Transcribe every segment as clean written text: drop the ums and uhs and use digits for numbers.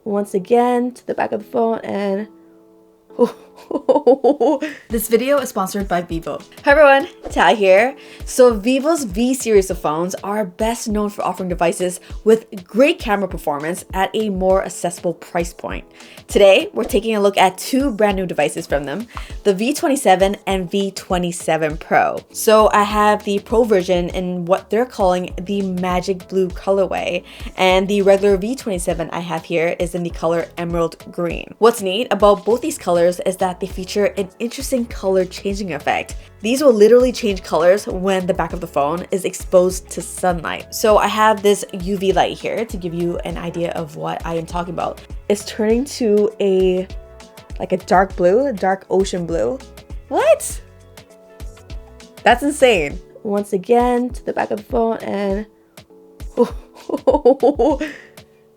once again to the back of the phone and This video is sponsored by Vivo. Hi everyone, Thao here. So Vivo's V series of phones are best known for offering devices with great camera performance at a more accessible price point. Today, we're taking a look at two brand new devices from them, the V27 and V27 Pro. So I have the Pro version in what they're calling the magic blue colorway, and the regular V27 I have here is in the color emerald green. What's neat about both these colors is that they feature an interesting color changing effect. These will literally change colors when the back of the phone is exposed to sunlight. So I have this UV light here to give you an idea of what I am talking about. It's turning to a dark blue, a dark ocean blue. What? That's insane. Once again to the back of the phone and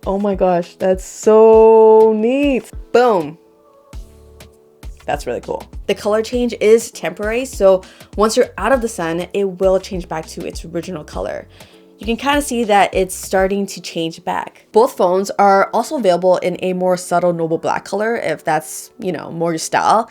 oh my gosh, that's so neat. Boom. That's really cool. The color change is temporary, so once you're out of the sun, it will change back to its original color. You can kind of see that it's starting to change back. Both phones are also available in a more subtle noble black color if that's, more your style.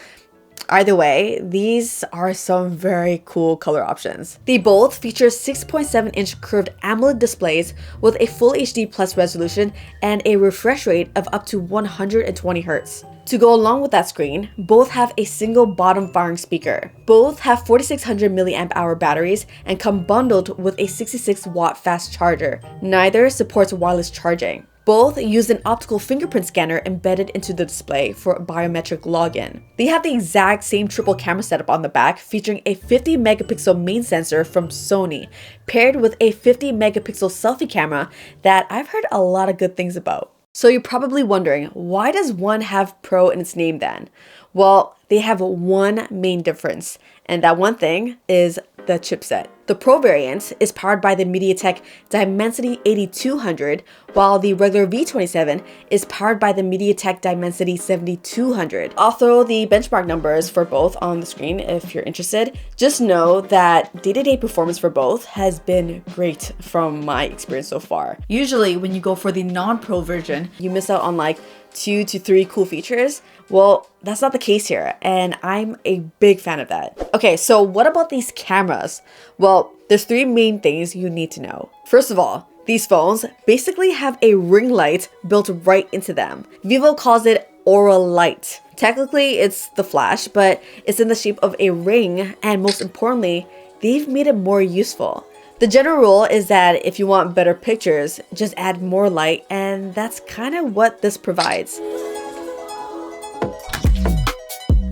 Either way, these are some very cool color options. They both feature 6.7-inch curved AMOLED displays with a full HD plus resolution and a refresh rate of up to 120 Hz. To go along with that screen, both have a single bottom firing speaker. Both have 4600 mAh batteries and come bundled with a 66 watt fast charger. Neither supports wireless charging. Both use an optical fingerprint scanner embedded into the display for biometric login. They have the exact same triple camera setup on the back, featuring a 50 megapixel main sensor from Sony, paired with a 50 megapixel selfie camera that I've heard a lot of good things about. So you're probably wondering, why does one have Pro in its name then? Well, they have one main difference, and that one thing is the chipset. The Pro variant is powered by the MediaTek Dimensity 8200, while the regular V27 is powered by the MediaTek Dimensity 7200. I'll throw the benchmark numbers for both on the screen if you're interested. Just know that day-to-day performance for both has been great from my experience so far. Usually when you go for the non-Pro version, you miss out on like 2 to 3 cool features. Well, that's not the case here, and I'm a big fan of that. Okay, so what about these cameras? Well, there's 3 main things you need to know. First of all, these phones basically have a ring light built right into them. Vivo calls it Aura Light. Technically, it's the flash, but it's in the shape of a ring, and most importantly, they've made it more useful. The general rule is that if you want better pictures, just add more light, and that's kind of what this provides.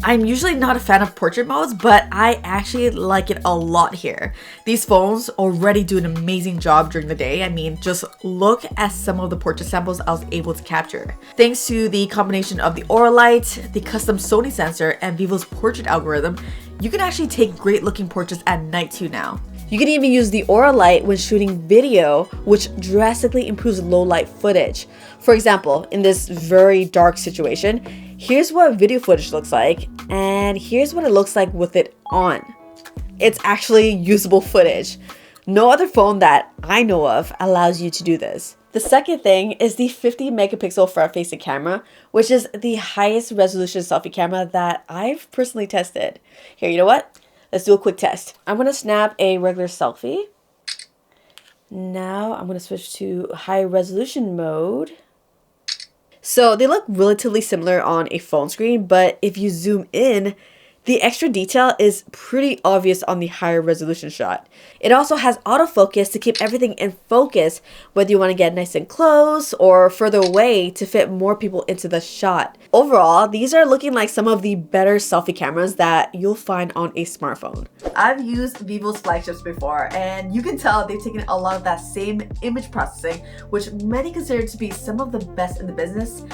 I'm usually not a fan of portrait modes, but I actually like it a lot here. These phones already do an amazing job during the day. I mean, just look at some of the portrait samples I was able to capture. Thanks to the combination of the Aura Light, the custom Sony sensor, and Vivo's portrait algorithm, you can actually take great looking portraits at night too now. You can even use the Aura Light when shooting video, which drastically improves low light footage. For example, in this very dark situation, here's what video footage looks like, and here's what it looks like with it on. It's actually usable footage. No other phone that I know of allows you to do this. The second thing is the 50 megapixel front-facing camera, which is the highest resolution selfie camera that I've personally tested. Here, you know what? Let's do a quick test. I'm gonna snap a regular selfie. Now I'm gonna switch to high resolution mode. So they look relatively similar on a phone screen, but if you zoom in, the extra detail is pretty obvious on the higher resolution shot. It also has autofocus to keep everything in focus, whether you want to get nice and close or further away to fit more people into the shot. Overall, these are looking like some of the better selfie cameras that you'll find on a smartphone. I've used Vivo's flagships before, and you can tell they've taken a lot of that same image processing, which many consider to be some of the best in the business,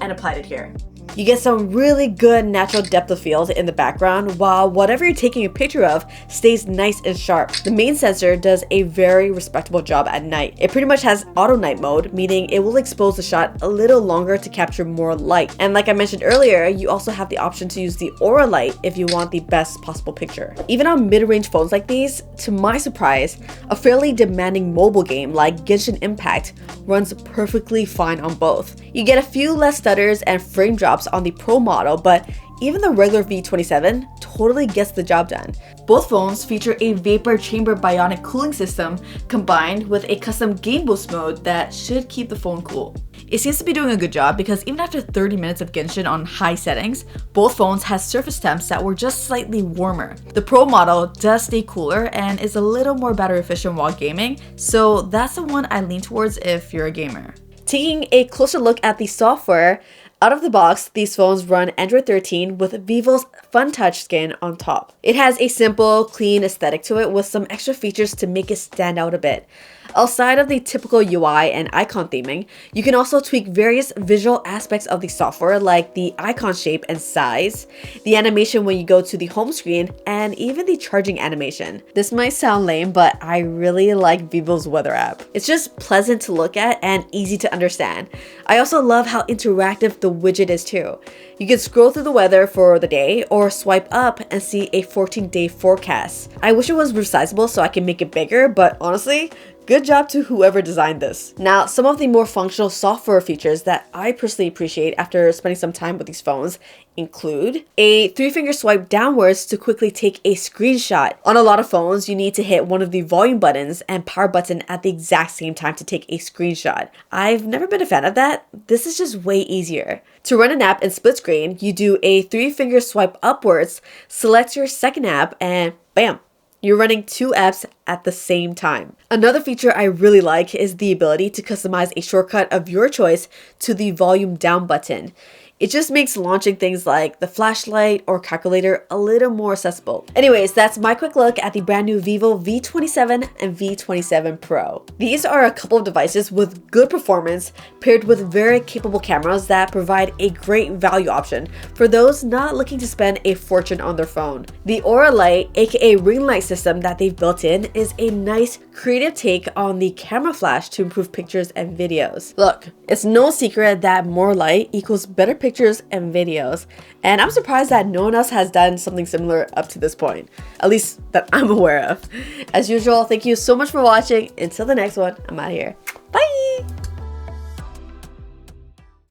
and applied it here. You get some really good natural depth of field in the background, while whatever you're taking a picture of stays nice and sharp. The main sensor does a very respectable job at night. It pretty much has auto night mode, meaning it will expose the shot a little longer to capture more light. And like I mentioned earlier, you also have the option to use the aura light if you want the best possible picture. Even on mid-range phones like these, to my surprise, a fairly demanding mobile game like Genshin Impact runs perfectly fine on both. You get a few less stutters and frame drops on the Pro model, but even the regular V27 totally gets the job done. Both phones feature a vapor chamber bionic cooling system combined with a custom game boost mode that should keep the phone cool. It seems to be doing a good job because even after 30 minutes of Genshin on high settings, both phones had surface temps that were just slightly warmer. The Pro model does stay cooler and is a little more battery efficient while gaming, so that's the one I lean towards if you're a gamer. Taking a closer look at the software, out of the box, these phones run Android 13 with Vivo's FunTouch skin on top. It has a simple, clean aesthetic to it with some extra features to make it stand out a bit. Outside of the typical UI and icon theming, you can also tweak various visual aspects of the software like the icon shape and size, the animation when you go to the home screen, and even the charging animation. This might sound lame, but I really like Vivo's weather app. It's just pleasant to look at and easy to understand. I also love how interactive the widget is too. You can scroll through the weather for the day or swipe up and see a 14-day forecast. I wish it was resizable so I can make it bigger, but honestly, good job to whoever designed this. Now, some of the more functional software features that I personally appreciate after spending some time with these phones include a 3-finger swipe downwards to quickly take a screenshot. On a lot of phones, you need to hit one of the volume buttons and power button at the exact same time to take a screenshot. I've never been a fan of that. This is just way easier. To run an app in split screen, you do a 3-finger swipe upwards, select your second app, and bam! You're running 2 apps at the same time. Another feature I really like is the ability to customize a shortcut of your choice to the volume down button. It just makes launching things like the flashlight or calculator a little more accessible. Anyways, that's my quick look at the brand new Vivo V27 and V27 Pro. These are a couple of devices with good performance paired with very capable cameras that provide a great value option for those not looking to spend a fortune on their phone. The Aura Light, aka ring light system that they've built in, is a nice creative take on the camera flash to improve pictures and videos. Look, it's no secret that more light equals better pictures and videos, and I'm surprised that no one else has done something similar up to this point, at least that I'm aware of. As usual, thank you so much for watching. Until the next one, I'm out of here.